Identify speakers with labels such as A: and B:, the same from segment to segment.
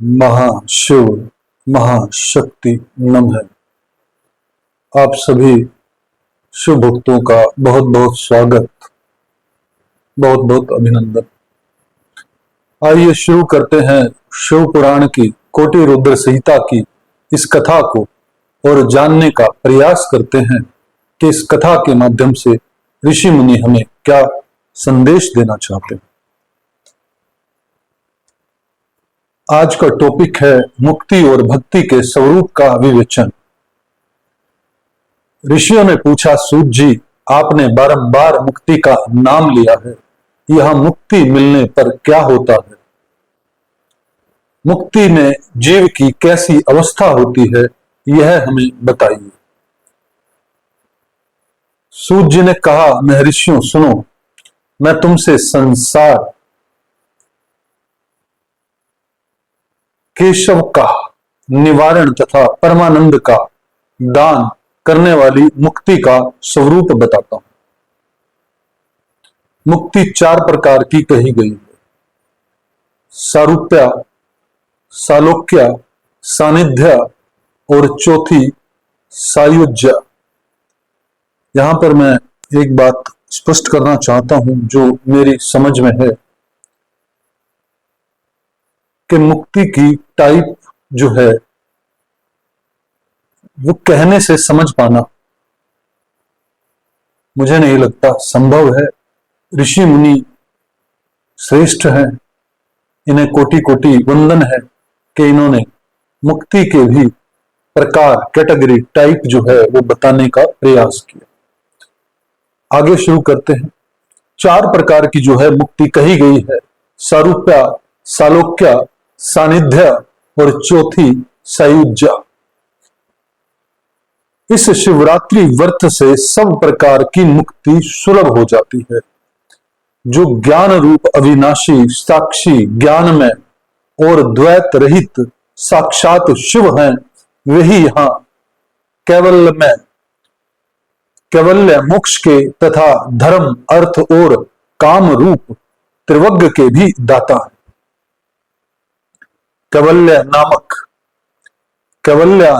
A: महाशिव महाशक्ति नमः। आप सभी शिव भक्तों का बहुत बहुत स्वागत, बहुत बहुत अभिनंदन। आइए शुरू करते हैं शिव पुराण की कोटि रुद्र संहिता की इस कथा को और जानने का प्रयास करते हैं कि इस कथा के माध्यम से ऋषि मुनि हमें क्या संदेश देना चाहते हैं। आज का टॉपिक है मुक्ति और भक्ति के स्वरूप का विवेचन। ऋषियों ने पूछा, सूत जी, आपने बारंबार मुक्ति का नाम लिया है, यह मुक्ति मिलने पर क्या होता है? मुक्ति में जीव की कैसी अवस्था होती है, यह हमें बताइए। सूत जी ने कहा, महर्षियों सुनो, मैं तुमसे संसार केशव का निवारण तथा परमानंद का दान करने वाली मुक्ति का स्वरूप बताता हूं। मुक्ति 4 प्रकार की कही गई है: सारूप्य, सालोक्य, सानिध्य और चौथी सायुज्य। यहां पर मैं एक बात स्पष्ट करना चाहता हूं जो मेरी समझ में है कि मुक्ति की टाइप जो है वो कहने से समझ पाना मुझे नहीं लगता संभव है। ऋषि मुनि श्रेष्ठ हैं, इन्हें कोटि कोटि वंदन है कि इन्होंने मुक्ति के भी प्रकार, कैटेगरी, टाइप जो है वो बताने का प्रयास किया। आगे शुरू करते हैं। 4 प्रकार की जो है मुक्ति कही गई है: सारूप्य, सालोक्य, सानिध्य और चौथी सायुज्य। इस शिवरात्रि व्रत से सब प्रकार की मुक्ति सुलभ हो जाती है। जो ज्ञान रूप अविनाशी साक्षी ज्ञान में और द्वैत रहित साक्षात शिव हैं, वही यहां कैवल्य मोक्ष के तथा धर्म, अर्थ और काम रूप त्रिवज्ञ के भी दाता है। कैवल्य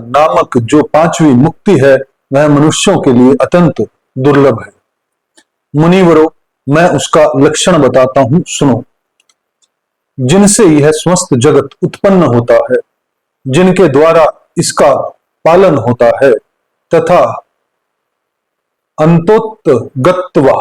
A: नामक जो 5वीं मुक्ति है वह मनुष्यों के लिए अत्यंत दुर्लभ है। मुनिवरों, मैं उसका लक्षण बताता हूं, सुनो। जिनसे यह समस्त जगत उत्पन्न होता है, जिनके द्वारा इसका पालन होता है तथा अंतोत्गत्वा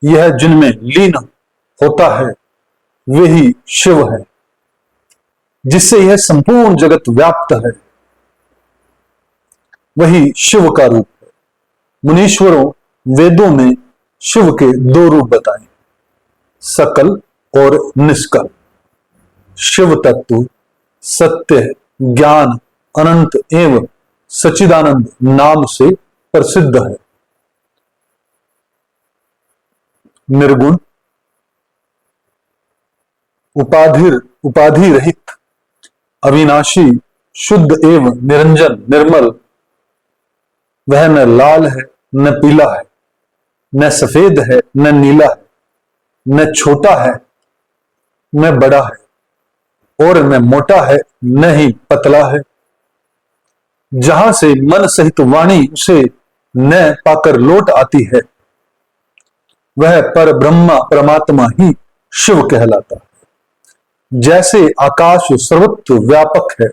A: यह जिनमें लीन होता है, वही शिव है। जिससे यह संपूर्ण जगत व्याप्त है, वही शिव का रूप है। मुनीश्वरों, वेदों में शिव के 2 रूप बताए: सकल और निष्कल। शिव तत्व सत्य, ज्ञान, अनंत एवं सच्चिदानंद नाम से प्रसिद्ध है। निर्गुण, उपाधि रहित, अविनाशी, शुद्ध एवं निरंजन, निर्मल। वह न लाल है न पीला है, न सफेद है न नीला है, न छोटा है न बड़ा है और न मोटा है न ही पतला है। जहां से मन सहित वाणी उसे न पाकर लौट आती है, वह पर ब्रह्मा परमात्मा ही शिव कहलाता है। जैसे आकाश सर्वत्र व्यापक है,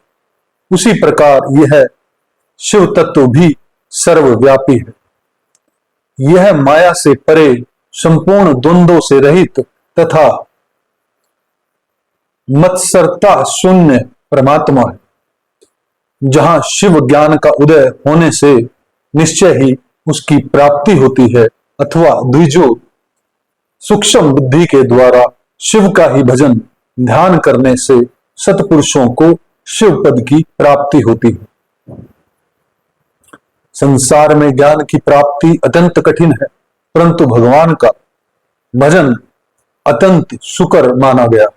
A: उसी प्रकार यह शिव तत्व भी सर्वव्यापी है। यह माया से परे, संपूर्ण द्वंद्वों से रहित तथा मत्सरता शून्य परमात्मा है। जहां शिव ज्ञान का उदय होने से निश्चय ही उसकी प्राप्ति होती है, अथवा द्विजो सूक्ष्म बुद्धि के द्वारा शिव का ही भजन ध्यान करने से सत्पुरुषों को शिव पद की प्राप्ति होती है। संसार में ज्ञान की प्राप्ति अत्यंत कठिन है, परंतु भगवान का भजन अत्यंत सुकर माना गया है।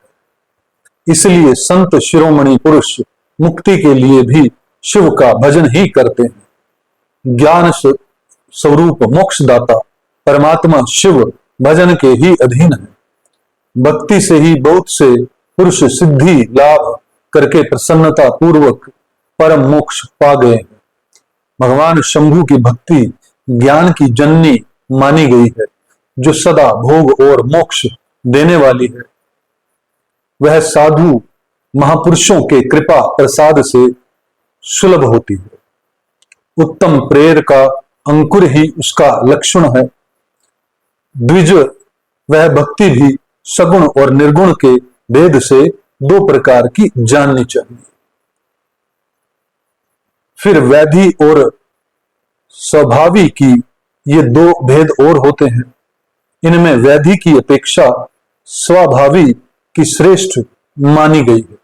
A: इसलिए संत शिरोमणि पुरुष मुक्ति के लिए भी शिव का भजन ही करते हैं। ज्ञान स्वरूप मोक्षदाता परमात्मा शिव भजन के ही अधीन है। भक्ति से ही बहुत से पुरुष सिद्धि लाभ करके प्रसन्नता पूर्वक परम मोक्ष पा गए हैं। भगवान शंभु की भक्ति ज्ञान की जननी मानी गई है, जो सदा भोग और मोक्ष देने वाली है। वह साधु महापुरुषों के कृपा प्रसाद से सुलभ होती है। उत्तम प्रेर का अंकुर ही उसका लक्षण है। द्विज वह भक्ति भी सगुण और निर्गुण के भेद से दो प्रकार की जाननी चाहिए। फिर वैधि और स्वभावी की ये दो भेद और होते हैं। इनमें वैधि की अपेक्षा स्वाभावी की श्रेष्ठ मानी गई है,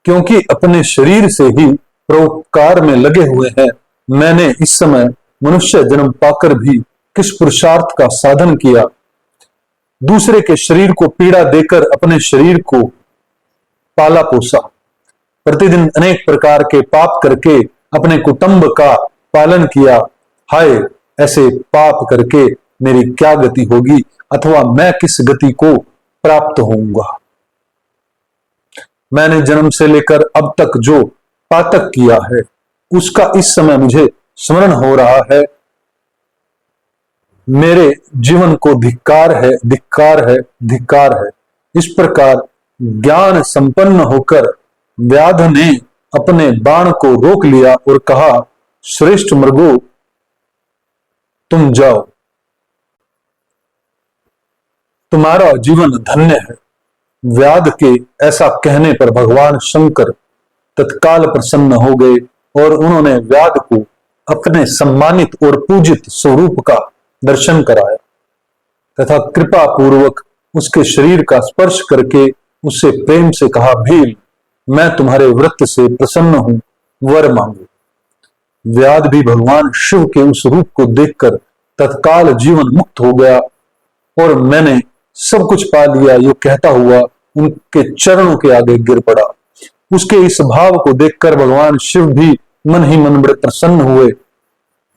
A: क्योंकि अपने शरीर से ही परोपकार में लगे हुए हैं। मैंने इस समय मनुष्य जन्म पाकर भी किस पुरुषार्थ का साधन किया। दूसरे के शरीर को पीड़ा देकर अपने शरीर को पाला पोसा। प्रतिदिन अनेक प्रकार के पाप करके अपने कुटुंब का पालन किया। हाय, ऐसे पाप करके मेरी क्या गति होगी, अथवा मैं किस गति को प्राप्त होऊंगा। मैंने जन्म से लेकर अब तक जो पातक किया है, उसका इस समय मुझे स्मरण हो रहा है। मेरे जीवन को धिक्कार है, धिक्कार है, धिक्कार है। इस प्रकार ज्ञान संपन्न होकर व्याध ने अपने बाण को रोक लिया और कहा, श्रेष्ठ मृगो, तुम जाओ, तुम्हारा जीवन धन्य है। व्याध के ऐसा कहने पर भगवान शंकर तत्काल प्रसन्न हो गए और उन्होंने व्याध को अपने सम्मानित और पूजित स्वरूप का दर्शन कराया तथा कृपा पूर्वक उसके शरीर का स्पर्श करके उससे प्रेम से कहा, भील, मैं तुम्हारे व्रत से प्रसन्न हूं, वर मांगो। व्याध भी भगवान शिव के उस रूप को देखकर तत्काल जीवन मुक्त हो गया और मैंने सब कुछ पा लिया, यो कहता हुआ उनके चरणों के आगे गिर पड़ा। उसके इस भाव को देखकर भगवान शिव भी मन ही मन बड़े प्रसन्न हुए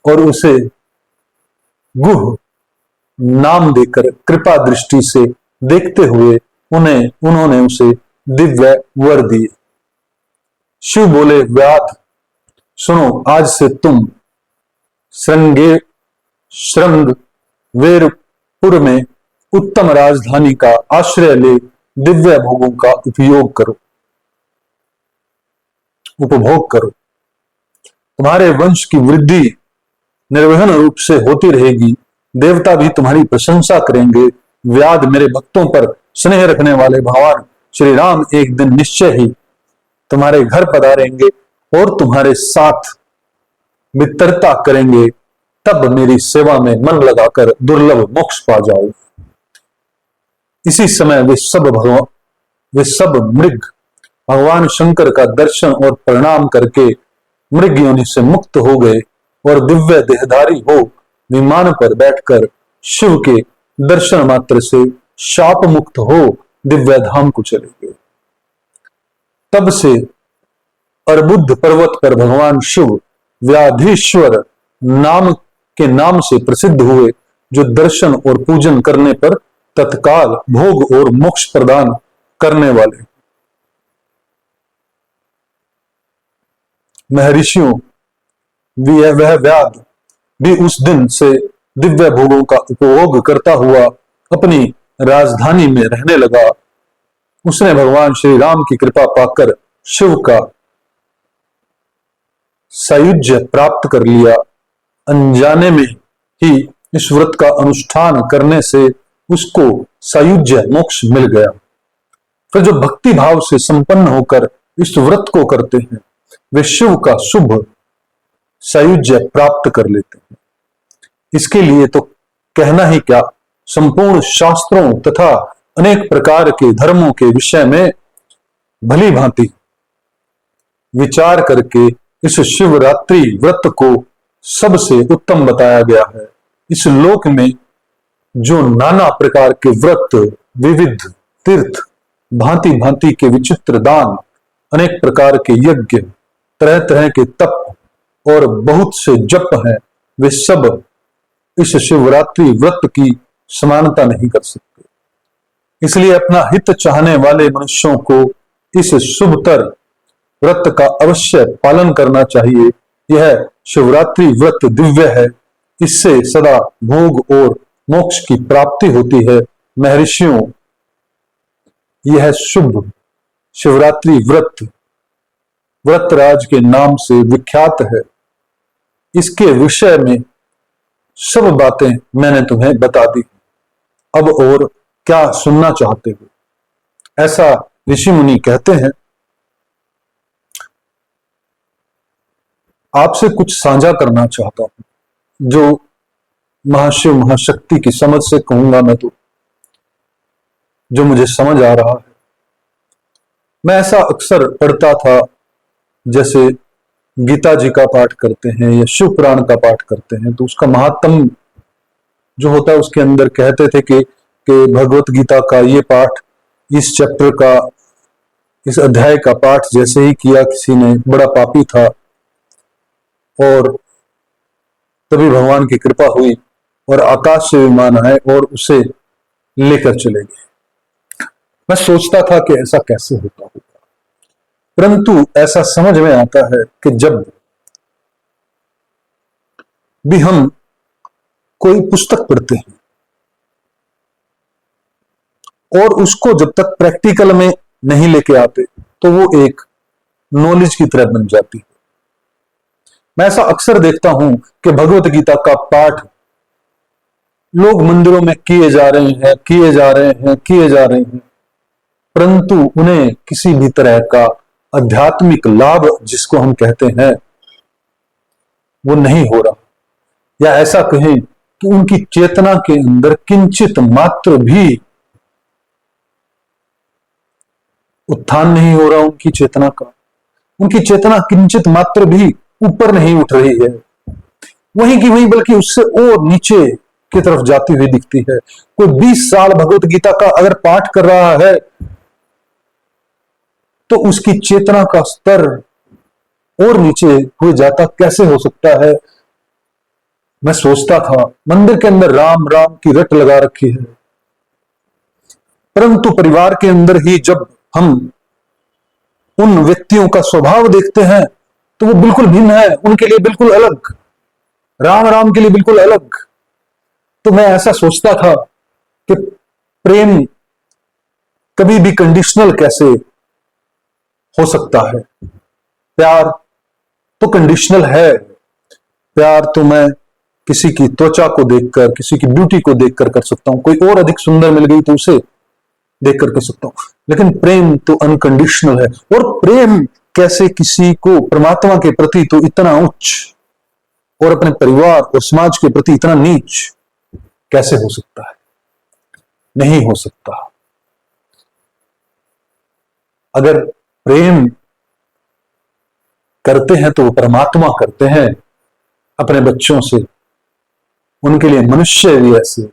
A: और उसे गुह नाम देकर कृपा दृष्टि से देखते हुए उन्होंने उसे दिव्य वर दिए। शिव बोले, व्याध, सुनो, आज से तुम श्रृंगवेरपुर में उत्तम राजधानी का आश्रय ले दिव्य भोगों का उपभोग करो। तुम्हारे वंश की वृद्धि निर्वहन रूप से होती रहेगी। देवता भी तुम्हारी प्रशंसा करेंगे। व्याध, मेरे भक्तों पर स्नेह रखने वाले भगवान श्री राम एक दिन निश्चय ही तुम्हारे घर पधारेंगे और तुम्हारे साथ मित्रता करेंगे। तब मेरी सेवा में मन लगाकर दुर्लभ मोक्ष पा जाओ। इसी समय वे सब मृग भगवान शंकर का दर्शन और प्रणाम करके मृग योनि से मुक्त हो गए और दिव्य देहधारी हो विमान पर बैठकर शिव के दर्शन मात्र से शाप मुक्त हो दिव्य धाम को चले गए। तब से अर्बुद पर्वत पर भगवान शिव व्याधीश्वर नाम से प्रसिद्ध हुए, जो दर्शन और पूजन करने पर तत्काल भोग और मोक्ष प्रदान करने वाले। महर्षियों, वह व्याध भी उस दिन से दिव्य भोगों का उपभोग करता हुआ अपनी राजधानी में रहने लगा। उसने भगवान श्री राम की कृपा पाकर शिव का सायुज्य प्राप्त कर लिया। अनजाने में ही इस व्रत का अनुष्ठान करने से उसको सायुज्य मोक्ष मिल गया। फिर जो भक्ति भाव से संपन्न होकर इस व्रत को करते हैं, वे शिव का शुभ सायुज्य प्राप्त कर लेते हैं। इसके लिए तो कहना ही क्या, संपूर्ण शास्त्रों तथा अनेक प्रकार के धर्मों के विषय में भली भांति विचार करके इस शिवरात्रि व्रत को सबसे उत्तम बताया गया है। इस लोक में जो नाना प्रकार के व्रत, विविध तीर्थ, भांति भांति के विचित्र दान, अनेक प्रकार के यज्ञ, तरह तरह के तप और बहुत से जप हैं, वे सब इस शिवरात्रि व्रत की समानता नहीं कर सकते। इसलिए अपना हित चाहने वाले मनुष्यों को इस शुभतर व्रत का अवश्य पालन करना चाहिए। यह शिवरात्रि व्रत दिव्य है, इससे सदा भोग और मोक्ष की प्राप्ति होती है। महर्षियों, यह शुभ शिवरात्रि व्रत व्रतराज के नाम से विख्यात है। इसके विषय में सब बातें मैंने तुम्हें बता दी। अब और क्या सुनना चाहते हो? ऐसा ऋषि मुनि कहते हैं। आपसे कुछ साझा करना चाहता हूं, जो महाशिव महाशक्ति की समझ से कहूंगा मैं, तो जो मुझे समझ आ रहा है। मैं ऐसा अक्सर पढ़ता था, जैसे गीता जी का पाठ करते हैं या शिव पुराण का पाठ करते हैं, तो उसका महात्म जो होता है उसके अंदर कहते थे कि भगवत गीता का ये पाठ, इस चैप्टर का, इस अध्याय का पाठ जैसे ही किया किसी ने, बड़ा पापी था, और तभी भगवान की कृपा हुई और आकाश से विमान आए और उसे लेकर चले गए। मैं सोचता था कि ऐसा कैसे होता होगा, परंतु ऐसा समझ में आता है कि जब भी हम कोई पुस्तक पढ़ते हैं और उसको जब तक प्रैक्टिकल में नहीं लेके आते, तो वो एक नॉलेज की तरह बन जाती है। मैं ऐसा अक्सर देखता हूं कि भगवत गीता का पाठ लोग मंदिरों में किए जा रहे हैं, किए जा रहे हैं, किए जा रहे हैं, परंतु उन्हें किसी भी तरह का आध्यात्मिक लाभ, जिसको हम कहते हैं, वो नहीं हो रहा। या ऐसा कहें कि उनकी चेतना के अंदर किंचित मात्र भी उत्थान नहीं हो रहा। उनकी चेतना का, उनकी चेतना किंचित मात्र भी ऊपर नहीं उठ रही है, वहीं की वहीं, बल्कि उससे और नीचे की तरफ जाती हुई दिखती है। कोई 20 साल भगवत गीता का अगर पाठ कर रहा है, तो उसकी चेतना का स्तर और नीचे हो जाता कैसे हो सकता है? मैं सोचता था, मंदिर के अंदर राम राम की रट लगा रखी है, परंतु परिवार के अंदर ही जब हम उन व्यक्तियों का स्वभाव देखते हैं, तो वो बिल्कुल भिन्न है, उनके लिए बिल्कुल अलग, राम राम के लिए बिल्कुल अलग। तो मैं ऐसा सोचता था कि प्रेम कभी भी कंडीशनल कैसे हो सकता है? प्यार तो कंडीशनल है। प्यार तो मैं किसी की त्वचा को देखकर, किसी की ब्यूटी को देखकर कर सकता हूं, कोई और अधिक सुंदर मिल गई तो उसे देखकर कर सकता हूं, लेकिन प्रेम तो अनकंडीशनल है। और प्रेम कैसे किसी को परमात्मा के प्रति तो इतना उच्च और अपने परिवार और समाज के प्रति इतना नीच कैसे हो सकता है? नहीं हो सकता। अगर प्रेम करते हैं तो वो परमात्मा करते हैं अपने बच्चों से। उनके लिए मनुष्य भी ऐसे,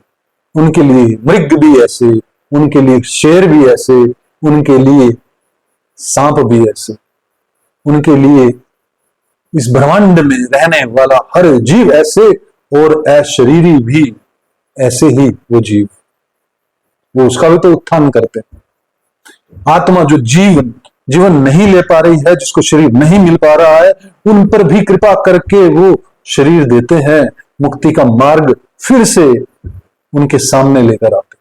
A: उनके लिए मृग भी ऐसे, उनके लिए शेर भी ऐसे, उनके लिए सांप भी ऐसे, उनके लिए इस ब्रह्मांड में रहने वाला हर जीव ऐसे, और अशरीरी भी ऐसे ही वो जीव, वो उसका भी तो उत्थान करते हैं। आत्मा जो जीवन नहीं ले पा रही है, जिसको शरीर नहीं मिल पा रहा है, उन पर भी कृपा करके वो शरीर देते हैं, मुक्ति का मार्ग फिर से उनके सामने लेकर आते।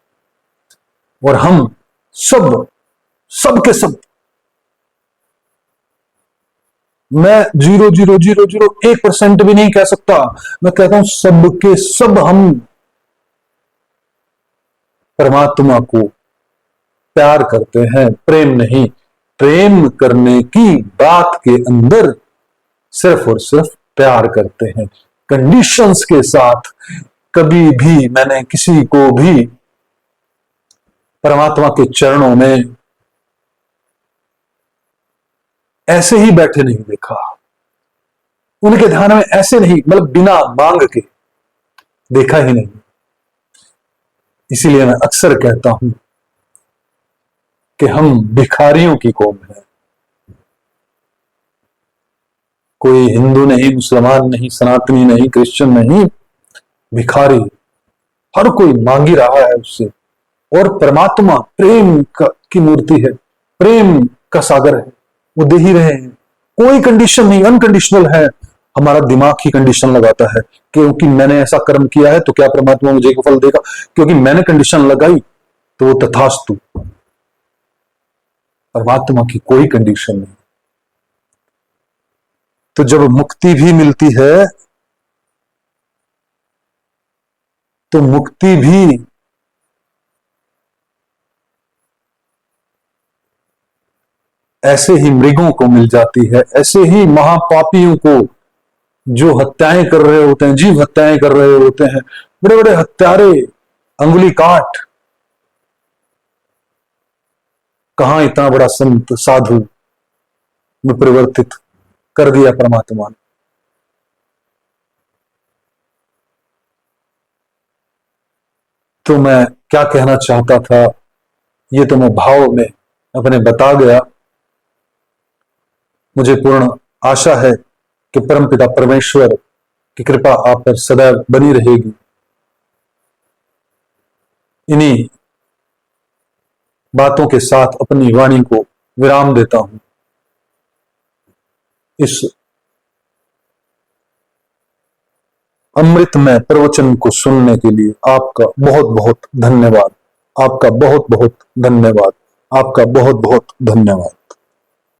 A: और हम सब के सब, मैं 0.00001% भी नहीं कह सकता, मैं कहता हूं सबके सब हम परमात्मा को प्यार करते हैं, प्रेम नहीं। प्रेम करने की बात के अंदर सिर्फ और सिर्फ प्यार करते हैं, कंडीशंस के साथ। कभी भी मैंने किसी को भी परमात्मा के चरणों में ऐसे ही बैठे नहीं देखा, उनके ध्यान में ऐसे नहीं, मतलब बिना मांग के देखा ही नहीं। इसीलिए मैं अक्सर कहता हूं कि हम भिखारियों की कौम है। कोई हिंदू नहीं, मुसलमान नहीं, सनातनी नहीं, क्रिश्चियन नहीं, भिखारी। हर कोई मांगी रहा है उससे, और परमात्मा प्रेम की मूर्ति है, प्रेम का सागर है, वो दे ही रहे हैं। कोई कंडीशन नहीं, अनकंडीशनल है। हमारा दिमाग ही कंडीशन लगाता है, क्योंकि मैंने ऐसा कर्म किया है तो क्या परमात्मा मुझे फल देगा, क्योंकि मैंने कंडीशन लगाई तो वो तथास्तु। परमात्मा की कोई कंडीशन नहीं। तो जब मुक्ति भी मिलती है तो मुक्ति भी ऐसे ही मृगों को मिल जाती है, ऐसे ही महापापियों को जो हत्याएं कर रहे होते हैं, जीव हत्याएं कर रहे होते हैं, बड़े बड़े हत्यारे, अंगुली काट। कहां इतना बड़ा संत साधु में परिवर्तित कर दिया परमात्मा ने। तो मैं क्या कहना चाहता था, ये तो मैं भाव में अपने बता गया। मुझे पूर्ण आशा है कि परमपिता परमेश्वर की कृपा आप पर सदैव बनी रहेगी। इन्हीं बातों के साथ अपनी वाणी को विराम देता हूं। इस अमृतमय प्रवचन को सुनने के लिए आपका बहुत बहुत धन्यवाद। आपका बहुत बहुत धन्यवाद। आपका बहुत बहुत धन्यवाद।